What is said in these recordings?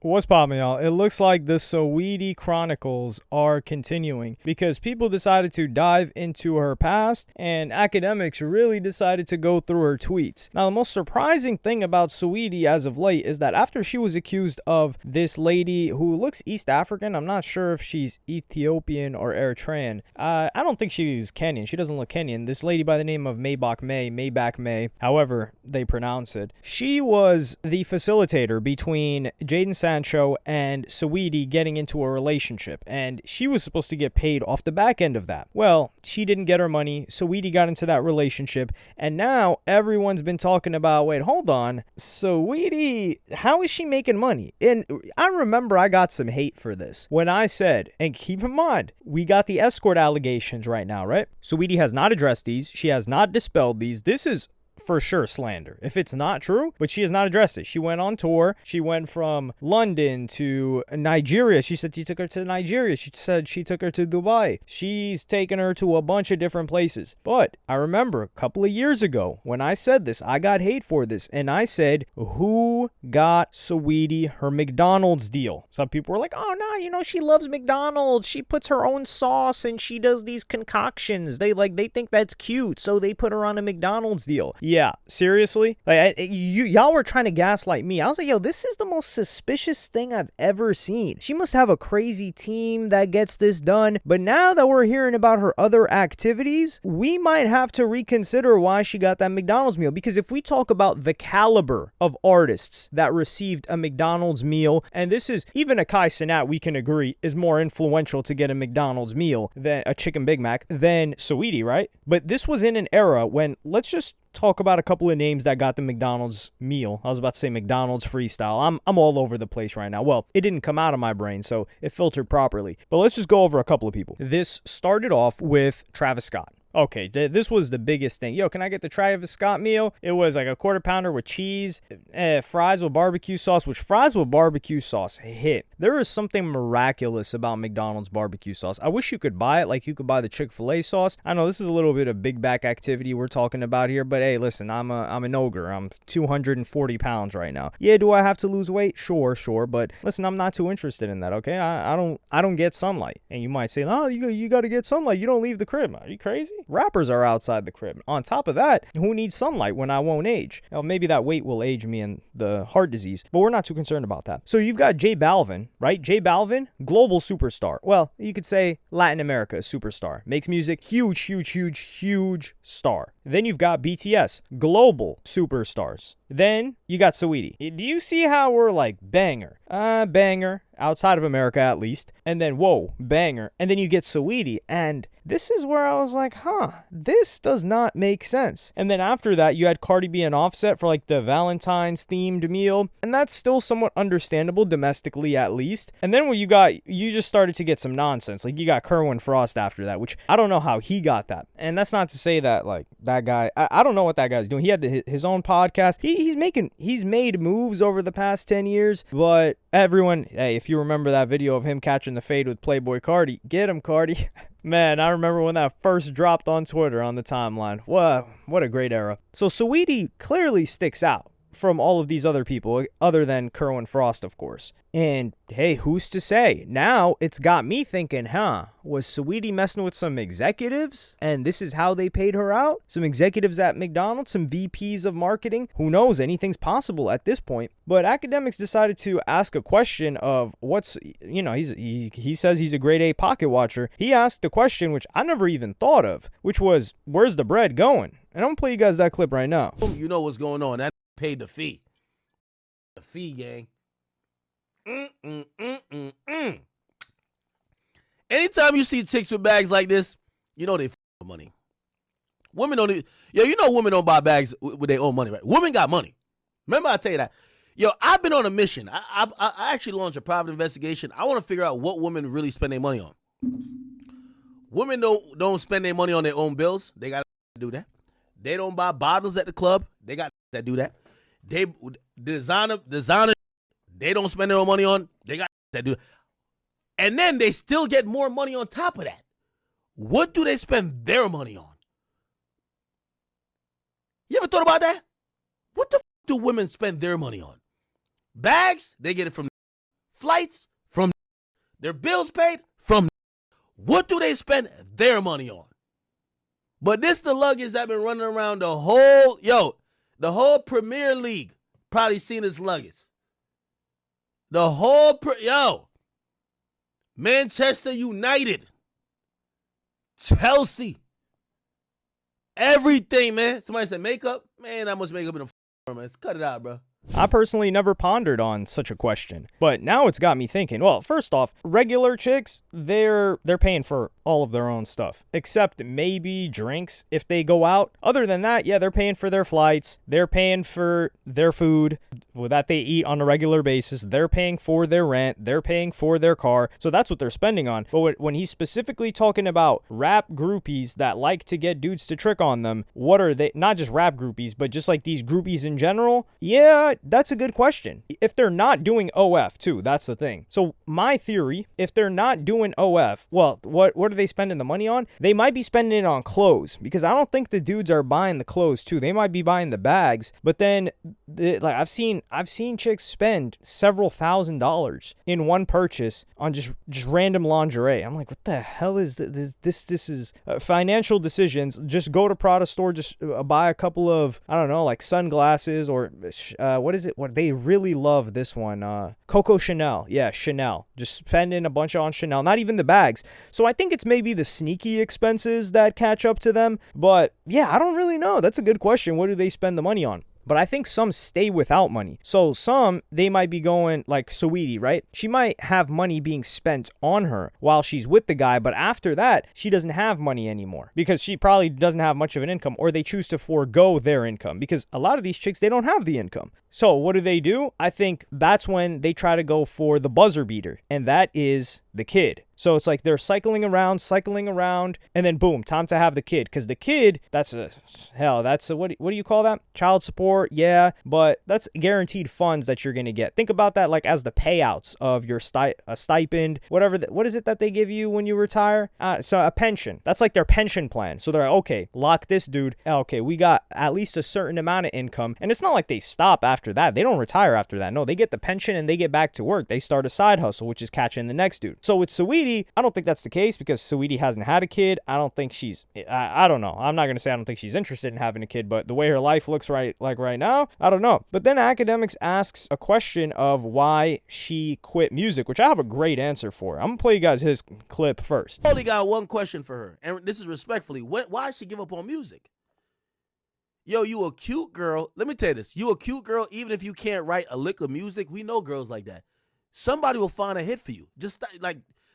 What's poppin', y'all? It looks like the Saweetie Chronicles are continuing because people decided to dive into her past and academics really decided to go through her tweets. Now, the most surprising thing about Saweetie as of late is that after she was accused of this lady who looks East African, I'm not sure if she's Ethiopian or Eritrean. I don't think she's Kenyan. She doesn't look Kenyan. This lady by the name of Maybach May, however they pronounce it. She was the facilitator between Jaden Sancho and Saweetie getting into a relationship, and she was supposed to get paid off the back end of that. Well, she didn't get her money. Saweetie got into that relationship, and now everyone's been talking about, wait, hold on, Saweetie, how is she making money? And I remember I got some hate for this when I said, and keep in mind, we got the Escort allegations right now, right? Saweetie has not addressed these. She has not dispelled these. This is for sure slander if it's not true, but she has not addressed it. She went on tour. She went from London to Nigeria. She said she took her to Nigeria. She said she took her to Dubai. She's taken her to a bunch of different places. But I remember a couple of years ago when I said this, I got hate for this, and I said, who got Saweetie her McDonald's deal? Some people were like, oh no, she loves McDonald's. She puts her own sauce and she does these concoctions. They think that's cute, so they put her on a McDonald's deal. Yeah, seriously? Y'all were trying to gaslight me. I was like, yo, this is the most suspicious thing I've ever seen. She must have a crazy team that gets this done. But now that we're hearing about her other activities, we might have to reconsider why she got that McDonald's meal. Because if we talk about the caliber of artists that received a McDonald's meal, and this is even a Kai Cenat, we can agree, is more influential to get a McDonald's meal than a chicken Big Mac than Saweetie, right? But this was in an era when, let's just talk about a couple of names that got the McDonald's meal. I was about to say McDonald's freestyle. I'm all over the place right now. Well, it didn't come out of my brain, so it filtered properly. But let's just go over a couple of people. This started off with Travis Scott. Okay, this was the biggest thing. Yo, can I get the Travis Scott meal? It was like a quarter pounder with cheese, fries with barbecue sauce, which fries with barbecue sauce hit. There is something miraculous about McDonald's barbecue sauce. I wish you could buy it like you could buy the Chick-fil-A sauce. I know this is a little bit of big back activity we're talking about here, but hey, listen, I'm an ogre. I'm 240 pounds right now. Yeah, do I have to lose weight? Sure, but listen, I'm not too interested in that, okay? I don't get sunlight. And you might say, oh, you got to get sunlight. You don't leave the crib. Are you crazy? Rappers are outside the crib. On top of that, who needs sunlight when I won't age? Now, maybe that weight will age me in the heart disease, but we're not too concerned about that. So you've got J Balvin, right? J Balvin, global superstar. Well, you could say Latin America superstar. Makes music, huge star. Then you've got BTS, global superstars. Then you got Saweetie. Do you see how we're like banger? Banger, outside of America at least. And then, whoa, banger. And then you get Saweetie. And this is where I was like, this does not make sense. And then after that, you had Cardi B and Offset for like the Valentine's themed meal. And that's still somewhat understandable domestically at least. And then what you just started to get some nonsense. Like you got Kerwin Frost after that, which I don't know how he got that. And that's not to say that like that guy, I don't know what that guy's doing. He had his own podcast. He's made moves over the past 10 years, but everyone, hey, if you remember that video of him catching the fade with Playboy Cardi, get him, Cardi. Man, I remember when that first dropped on Twitter on the timeline. What a great era. So Saweetie clearly sticks out from all of these other people, other than Kerwin Frost, of course. And hey, who's to say? Now it's got me thinking, was Saweetie messing with some executives? And this is how they paid her out? Some executives at McDonald's, some VPs of marketing? Who knows? Anything's possible at this point. But academics decided to ask a question of he says he's a grade A pocket watcher. He asked a question which I never even thought of, which was, where's the bread going? And I'm gonna play you guys that clip right now. You know what's going on. That paid the fee. The fee, gang. Anytime you see chicks with bags like this, you know they for money. Women don't. Women don't buy bags with their own money, right? Women got money. Remember, I tell you that. Yo, I've been on a mission. I actually launched a private investigation. I want to figure out what women really spend their money on. Women don't spend their money on their own bills. They got to do that. They don't buy bottles at the club. They got to do that. They designer. They don't spend their own money on. They got that do. And then they still get more money on top of that. What do they spend their money on? You ever thought about that? What the do women spend their money on? Bags, they get it from. Flights from their bills paid from what do they spend their money on? But this the luggage that been running around the whole Premier League probably seen this luggage. Manchester United, Chelsea, everything, man. Somebody said makeup. Man, that much makeup in the man. Let's cut it out, bro. I personally never pondered on such a question, but now it's got me thinking. Well, first off, regular chicks, they're paying for all of their own stuff, except maybe drinks if they go out. Other than that, yeah, they're paying for their flights, they're paying for their food that they eat on a regular basis, they're paying for their rent, they're paying for their car, so that's what they're spending on. But when he's specifically talking about rap groupies that like to get dudes to trick on them, what are they? Not just rap groupies, but just like these groupies in general? Yeah, that's a good question. If they're not doing OF too, that's the thing. So my theory, if they're not doing OF, well, what are they spending the money on? They might be spending it on clothes, because I don't think the dudes are buying the clothes too. They might be buying the bags, but then I've seen chicks spend several $1,000s in one purchase on just random lingerie. I'm like, what the hell is this? This is financial decisions. Just go to Prada store, just buy a couple of, I don't know, like sunglasses, or what is it? What they really love this one, Coco Chanel. Yeah, Chanel. Just spending a bunch on Chanel, not even the bags. So I think it's maybe the sneaky expenses that catch up to them. But yeah, I don't really know. That's a good question. What do they spend the money on? But I think some stay without money. So some, they might be going like Saweetie, right? She might have money being spent on her while she's with the guy, but after that, she doesn't have money anymore because she probably doesn't have much of an income, or they choose to forego their income because a lot of these chicks, they don't have the income. So what do? I think that's when they try to go for the buzzer beater, and that is the kid. So it's like they're cycling around, and then boom, time to have the kid. Because the kid, what do you call that? Child support, yeah, but that's guaranteed funds that you're going to get. Think about that like as the payouts of your stipend, whatever. What is it that they give you when you retire? So a pension. That's like their pension plan. So they're like, okay, lock this dude. Okay, we got at least a certain amount of income. And it's not like they stop after that. They don't retire after that. No, they get the pension and they get back to work. They start a side hustle, which is catching the next dude. So with Saweetie, I don't think that's the case because Saweetie hasn't had a kid. I don't think I don't know. I'm not going to say I don't think she's interested in having a kid, but the way her life looks right now, I don't know. But then Academics asks a question of why she quit music, which I have a great answer for. I'm going to play you guys his clip first. I only got one question for her, and this is respectfully. Why she give up on music? Yo, you a cute girl. Let me tell you this. You a cute girl, even if you can't write a lick of music. We know girls like that. Somebody will find a hit for you.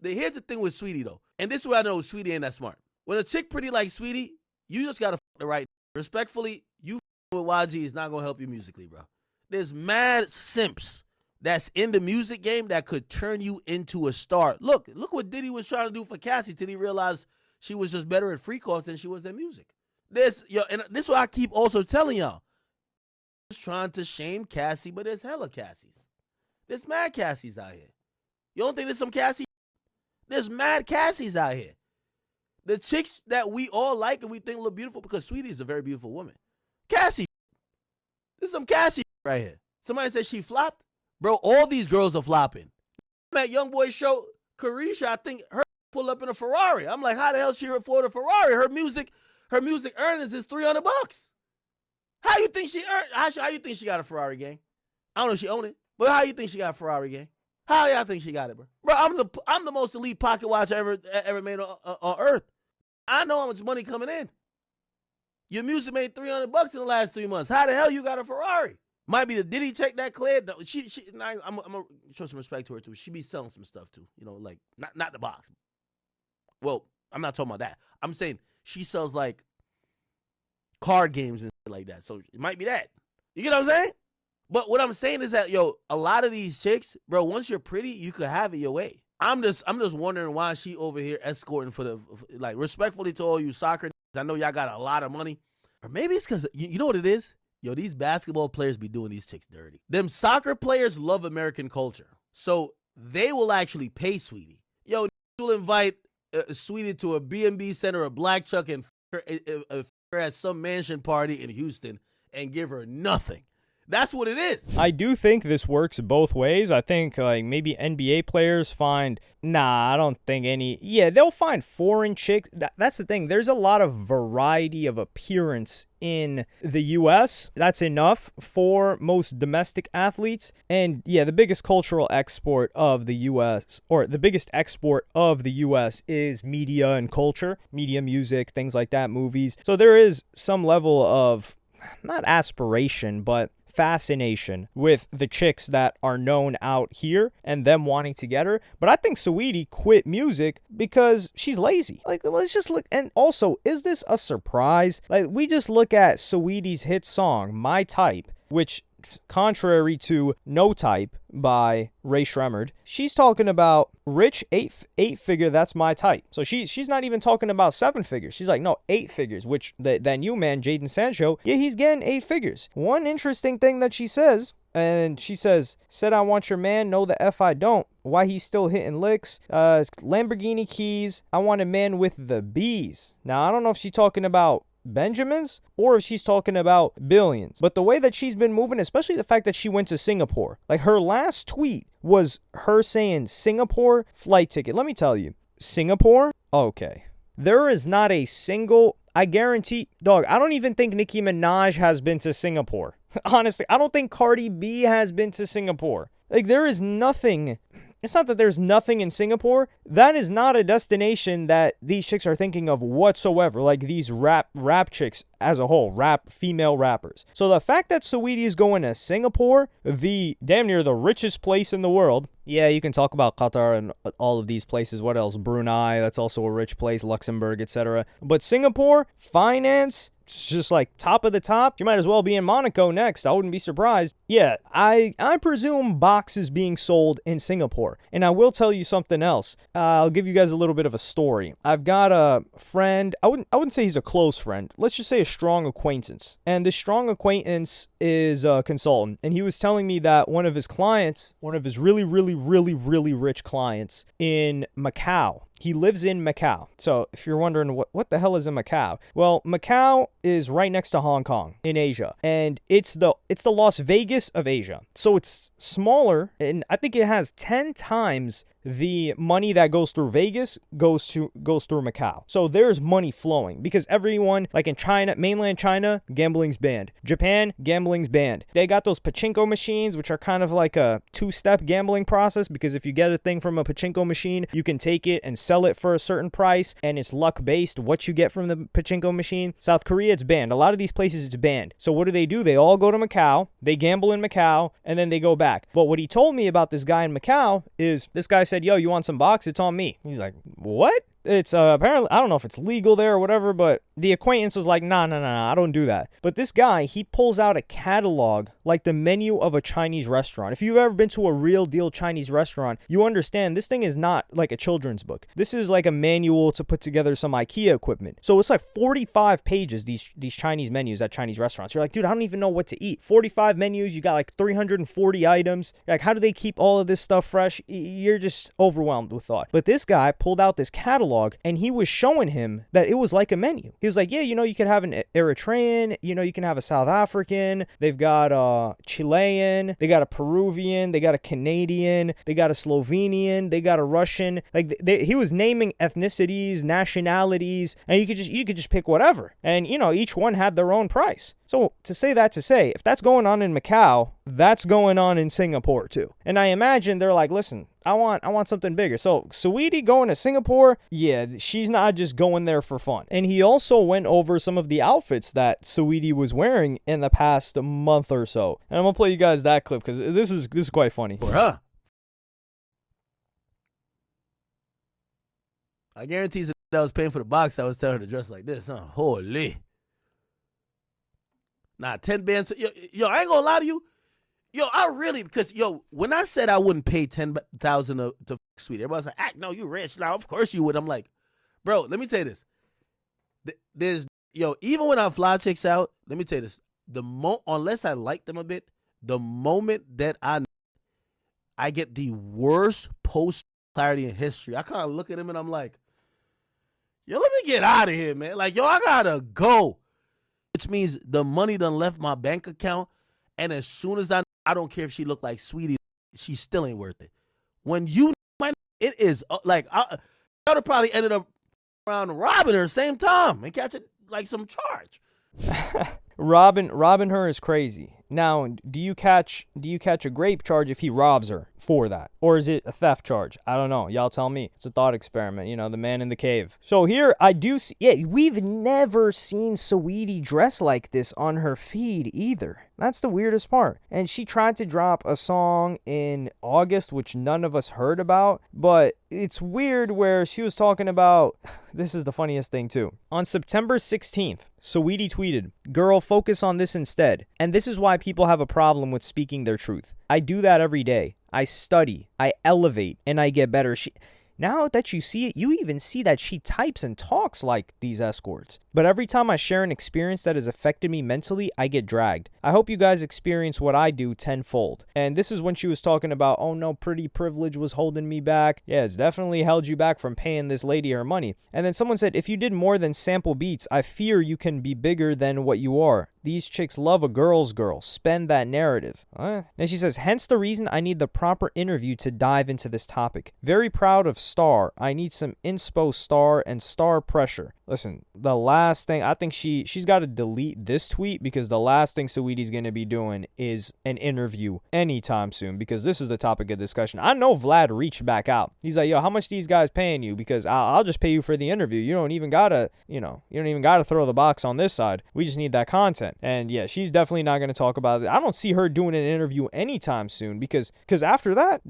Here's the thing with Saweetie, though. And this is where I know Saweetie ain't that smart. When a chick pretty like Saweetie, you just got to the right. Respectfully, you with YG is not going to help you musically, bro. There's mad simps that's in the music game that could turn you into a star. Look what Diddy was trying to do for Cassie till he realized she was just better at freak offs than she was at music. And this is what I keep also telling y'all. Just trying to shame Cassie, but there's hella Cassies. There's mad Cassies out here. You don't think there's some Cassie? There's mad Cassies out here. The chicks that we all like and we think look beautiful, because Saweetie is a very beautiful woman. Cassie. There's some Cassie right here. Somebody said she flopped. Bro, all these girls are flopping. At YoungBoy show, Carisha, I think her pull up in a Ferrari. I'm like, how the hell she afford a Ferrari? Her music earnings is $300. How you think she earned? How you think she got a Ferrari, gang? I don't know if she own it, but how you think she got a Ferrari, gang? How y'all think she got it, bro? Bro, I'm the most elite pocket watch ever made on earth. I know how much money coming in. Your music made $300 in the last 3 months. How the hell you got a Ferrari? Might be the Diddy check that cleared. No, I'm gonna show some respect to her too. She be selling some stuff too. You know, like not the box. Well, I'm not talking about that. I'm saying she sells like card games and shit like that. So it might be that. You get what I'm saying? But what I'm saying is that, yo, a lot of these chicks, bro, once you're pretty, you could have it your way. I'm just wondering why she over here escorting like, respectfully to all you soccer. I know y'all got a lot of money. Or maybe it's because, you know what it is? Yo, these basketball players be doing these chicks dirty. Them soccer players love American culture. So they will actually pay Saweetie. Yo, will invite Saweetie to a B&B center, a black chuck, and her at some mansion party in Houston and give her nothing. That's what it is. I do think this works both ways. I think like maybe NBA players find, I don't think any. Yeah, they'll find foreign chicks. That's the thing. There's a lot of variety of appearance in the US. That's enough for most domestic athletes. And yeah, the biggest cultural export of the US, or the biggest export of the US, is media and culture, media, music, things like that, movies. So there is some level of, not aspiration, but fascination with the chicks that are known out here and them wanting to get her. But I think Saweetie quit music because she's lazy. Like, let's just look. And also, is this a surprise? Like, we just look at Saweetie's hit song, My Type, which, contrary to No Type by Ray Shremmerd, she's talking about rich eight figure, that's my type. So she's not even talking about 7 figures. She's like, no, 8 figures, which then you, man, Jaden Sancho, yeah, he's getting 8 figures. One interesting thing that she says, and she says, said I want your man, no the F I don't. Why he's still hitting licks. Lamborghini keys. I want a man with the B's. Now, I don't know if she's talking about Benjamins or if she's talking about billions. But the way that she's been moving, especially the fact that she went to Singapore, like her last tweet was her saying Singapore flight ticket. Let me tell you, Singapore, okay. There is not a single, I guarantee, dog, I don't even think Nicki Minaj has been to Singapore. Honestly, I don't think Cardi B has been to Singapore. Like, there is nothing. It's not that there's nothing in Singapore. That is not a destination that these chicks are thinking of whatsoever. Like these rap chicks as a whole, female rappers. So the fact that Saweetie is going to Singapore, the damn near the richest place in the world. Yeah, you can talk about Qatar and all of these places. What else? Brunei, that's also a rich place. Luxembourg, etc. But Singapore, finance, it's just like top of the top. You might as well be in Monaco next. I wouldn't be surprised. Yeah, I presume boxes being sold in Singapore. And I will tell you something else. I'll give you guys a little bit of a story. I've got a friend. I wouldn't say he's a close friend. Let's just say a strong acquaintance. And this strong acquaintance is a consultant. And he was telling me that one of his clients, one of his really, really, really, really rich clients in Macau. He lives in Macau. So if you're wondering what the hell is in Macau? Well, Macau is right next to Hong Kong in Asia. And it's the Las Vegas of Asia. So it's smaller, and I think it has 10 times the money that goes through Vegas goes through Macau. So there's money flowing because everyone, like in China, mainland China, gambling's banned. Japan, gambling's banned. They got those pachinko machines, which are kind of like a 2-step gambling process, because if you get a thing from a pachinko machine, you can take it and sell it for a certain price, and it's luck based what you get from the pachinko machine. South Korea, it's banned. A lot of these places, it's banned. So what do? They all go to Macau, they gamble in Macau, and then they go back. But what he told me about this guy in Macau is this guy said, yo, you want some box? It's on me. He's like, what? It's apparently, I don't know if it's legal there or whatever, but the acquaintance was like, nah, I don't do that. But this guy, he pulls out a catalog like the menu of a Chinese restaurant. If you've ever been to a real deal Chinese restaurant, you understand this thing is not like a children's book. This is like a manual to put together some IKEA equipment. So it's like 45 pages, these Chinese menus at Chinese restaurants. You're like, dude, I don't even know what to eat. 45 menus, you got like 340 items. Like, how do they keep all of this stuff fresh? You're just overwhelmed with thought. But this guy pulled out this catalog, and he was showing him that it was like a menu. He was like, yeah, you can have an Eritrean, you can have a South African, they've got a Chilean, they got a Peruvian, they got a Canadian, they got a Slovenian, they got a Russian. Like, he was naming ethnicities, nationalities, and you could just pick whatever. And, each one had their own price. So to say, if that's going on in Macau, that's going on in Singapore too. And I imagine they're like, listen, I want something bigger. So Saweetie going to Singapore, yeah, she's not just going there for fun. And he also went over some of the outfits that Saweetie was wearing in the past month or so. And I'm gonna play you guys that clip because this is quite funny. For her, I guarantee that I was paying for the box, I was telling her to dress like this, huh? Holy. Nah, 10 bands. Yo, I ain't gonna lie to you. Yo, because when I said I wouldn't pay $10,000 to Sweetie, everybody's like, no, you rich now. Of course you would. I'm like, bro, let me tell you this. Even when I fly chicks out, let me tell you this. Unless I like them a bit, the moment that I get the worst post clarity in history, I kind of look at him and I'm like, yo, let me get out of here, man. Like, yo, I gotta go. Which means the money done left my bank account, And as soon as I don't care if she look like Saweetie, she still ain't worth it. When you, it is like, I would have probably ended up around robbing her at the same time and catch it like some charge. Robbing her is crazy. Now, do you catch a grape charge if he robs her for that? Or is it a theft charge? I don't know. Y'all tell me. It's a thought experiment, the man in the cave. So here I do see, we've never seen Saweetie dress like this on her feed either. That's the weirdest part. And she tried to drop a song in August, which none of us heard about, but it's weird where she was talking about, this is the funniest thing too. On September 16th, Saweetie tweeted, "Girl, focus on this instead. And this is why people have a problem with speaking their truth. I do that every day. I study, I elevate, and I get better." Now that you see it, you even see that she types and talks like these escorts. But every time I share an experience that has affected me mentally, I get dragged. I hope you guys experience what I do tenfold. And this is when she was talking about, oh no, pretty privilege was holding me back. Yeah, it's definitely held you back from paying this lady her money. And then someone said, if you did more than sample beats, I fear you can be bigger than what you are. These chicks love a girl's girl. Spend that narrative. Then she says, hence the reason I need the proper interview to dive into this topic. Very proud of Star. I need some inspo Star and Star pressure. Listen, the last thing, I think she's got to delete this tweet because the last thing Saweetie's going to be doing is an interview anytime soon because this is the topic of discussion. I know Vlad reached back out. He's like, yo, how much these guys paying you? Because I'll just pay you for the interview. You don't even got to, throw the box on this side. We just need that content. And yeah, she's definitely not going to talk about it. I don't see her doing an interview anytime soon because after that,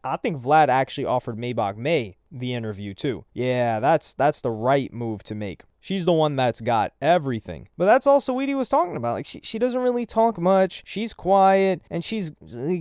I think Vlad actually offered Maybach May the interview too. Yeah, that's the right move to make. She's the one that's got everything. But that's all Saweetie was talking about. Like she doesn't really talk much. She's quiet and she's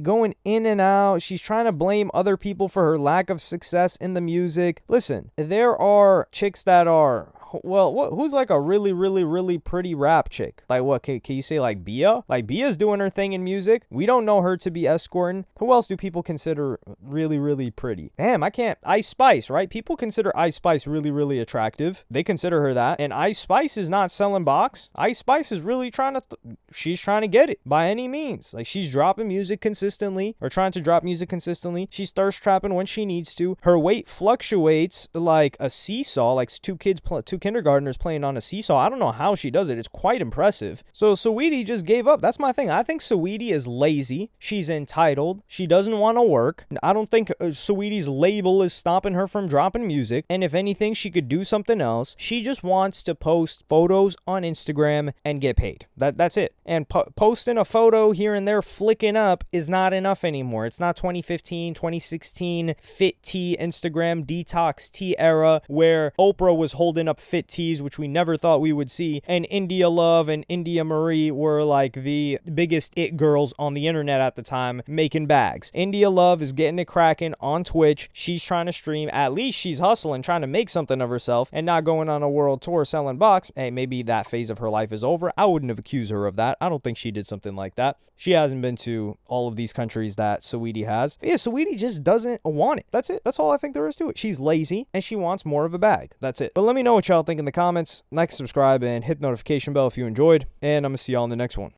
going in and out. She's trying to blame other people for her lack of success in the music. Listen, there are chicks that are, well, who's like a really, really, really pretty rap chick? Like what, can you say like Bia? Like Bia's doing her thing in music. We don't know her to be escorting. Who else do people consider really, really pretty? Damn, I can't. Ice Spice, right? People consider Ice Spice really, really attractive. They consider her that. And Ice Spice is not selling box. Ice Spice is really she's trying to get it by any means. Like she's dropping music consistently or trying to drop music consistently. She's thirst trapping when she needs to. Her weight fluctuates like a seesaw, like two kindergartners playing on a seesaw. I don't know how she does it. It's quite impressive. So Saweetie just gave up. That's my thing. I think Saweetie is lazy. She's entitled. She doesn't want to work. I don't think Saweetie's label is stopping her from dropping music. And if anything, she could do something else. She just wants to post photos on Instagram and get paid. That's it. And posting a photo here and there flicking up is not enough anymore. It's not 2015, 2016 fit tea Instagram detox tea era where Oprah was holding up fit teas, which we never thought we would see, and India Love and India Marie were like the biggest it girls on the internet at the time making bags. India Love is getting it cracking on Twitch. She's trying to stream. At least she's hustling, trying to make something of herself and not going on a world tour selling box. Hey, maybe that phase of her life is over. I wouldn't have accused her of that. I don't think she did something like that. She hasn't been to all of these countries that Saweetie has. But yeah, Saweetie just doesn't want it. That's it. That's all I think there is to it. She's lazy and she wants more of a bag. That's it. But let me know what y'all think in the comments. Like, subscribe, and hit the notification bell if you enjoyed. And I'm going to see y'all in the next one.